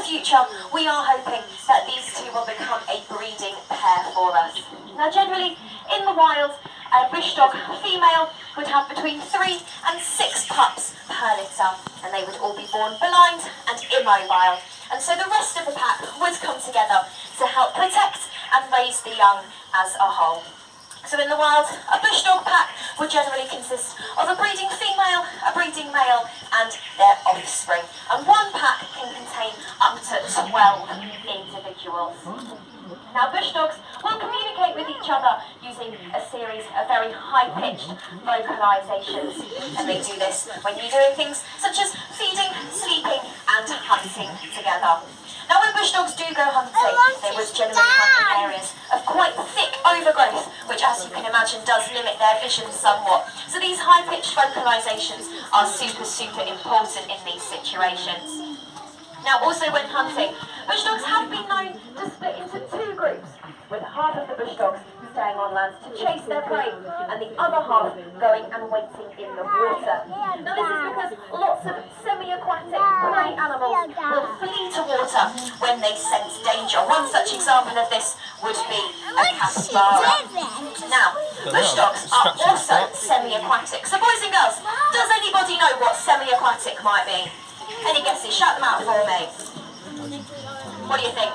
future, we are hoping that these two will become a breeding pair for us. Now generally, in the wild, a bush dog female would have between 3 and 6 pups per litter, and they would all be born blind and immobile. And so the rest of the pack would come together to help protect and raise the young as a whole. So in the wild, a bush dog pack would generally consist of a breeding female, a breeding male, and their offspring. And one pack can contain up to 12 individuals. Now bush dogs will communicate with each other using a series of very high-pitched vocalisations. And they do this when you're doing things such as feeding, sleeping and hunting together. Now when bush dogs do go hunting, they would generally hunt in areas of quite thick overgrowth, which as you can imagine does limit their vision somewhat. So these high-pitched vocalisations are super important in these situations. Now also when hunting, bush dogs have been known to split into 2 groups, with half of the bush dogs staying on land to chase their prey, and the other half going and waiting in the water. Now this is because lots of semi-aquatic prey animals will flee to water when they sense danger. One such example of this would be a capybara. Now, bush dogs are also semi-aquatic. So boys and girls, does anybody know what semi-aquatic might be? Any guesses? Shout them out for me. What do you think?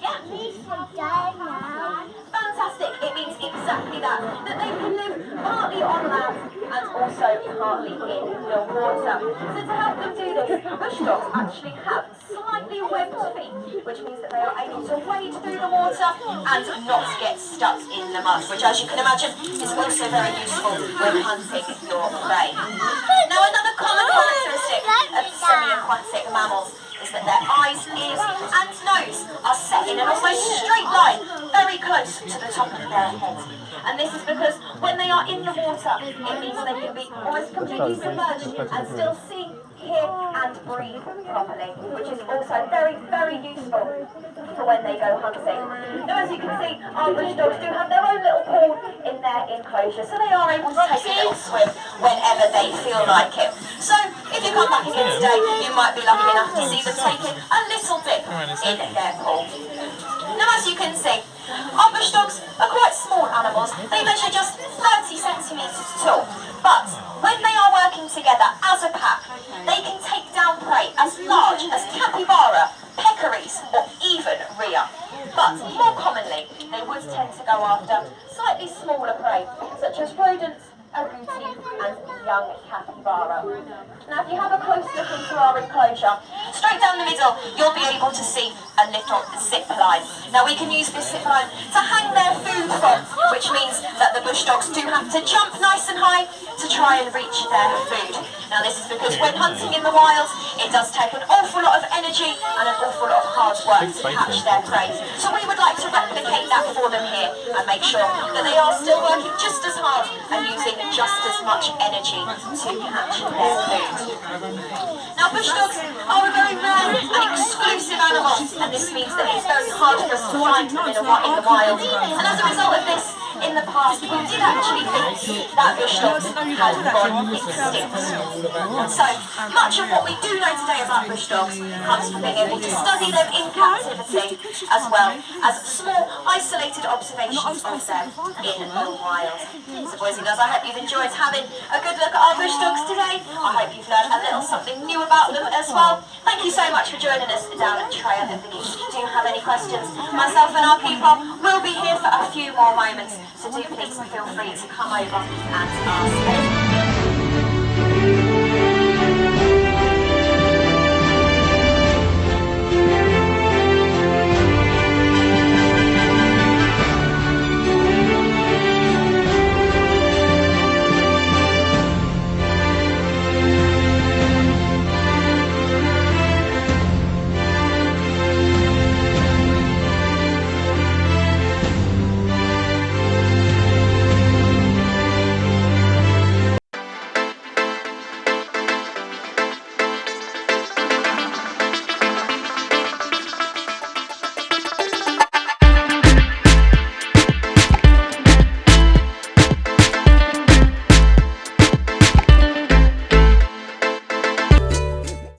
Yeah? Fantastic. It means exactly that. That they can live partly on land and also partly in the water. So to help them do this, bush dogs actually have slightly webbed feet, which means that they are able to wade through the water and not get stuck in the mud, which as you can imagine is also very useful when hunting your prey. Now another common characteristic of semi-aquatic mammals is that their eyes, ears and nose are set in an almost straight line, very close to the top of their head. And this is because when they are in the water, it means they can be almost completely submerged and still see, hear and breathe properly, which is also very useful for when they go hunting. Now as you can see, our bush dogs do have their own little pool in their enclosure, so they are able to take a little swim whenever they feel like it. So if you come back again today, you might be lucky enough to see them taking a little dip in their pool. Now as you can see, our bush dogs are quite small animals. They measure just 30 centimetres tall. But when they are working together as a pack, they can take down prey as large as capybara, peccaries or even rhea. But more commonly, they would tend to go after slightly smaller prey, such as rodents, agouti and young capybara. Now if you have a close look into our enclosure, straight down the middle you'll be able to see a little zip line. Now we can use this zip line to hang their food from, which means that the bush dogs do have to jump nice and high to try and reach their food. Now this is because when hunting in the wild, it does take an awful lot of energy and an awful lot of hard work to catch their prey. So we would like to replicate that for them here and make sure that they are still working just as hard and using just as much energy to catch their food. Now bush dogs are a very rare and exclusive animal, and this means that it's very hard for us to find them in the wild. And as a result of this, in the past, we did actually think that bush dogs had gone extinct. So, much of what we do know today about bush dogs comes from being able to study them in captivity, as well as small, isolated observations of them in the wild. So boys and girls, I hope you've enjoyed having a good look at our bush dogs today. I hope you've learned a little something new about them as well. Thank you so much for joining us down at Trail of the Geese. If you do have any questions, myself and our keeper will be here for a few more moments. So do please feel free to come over and ask.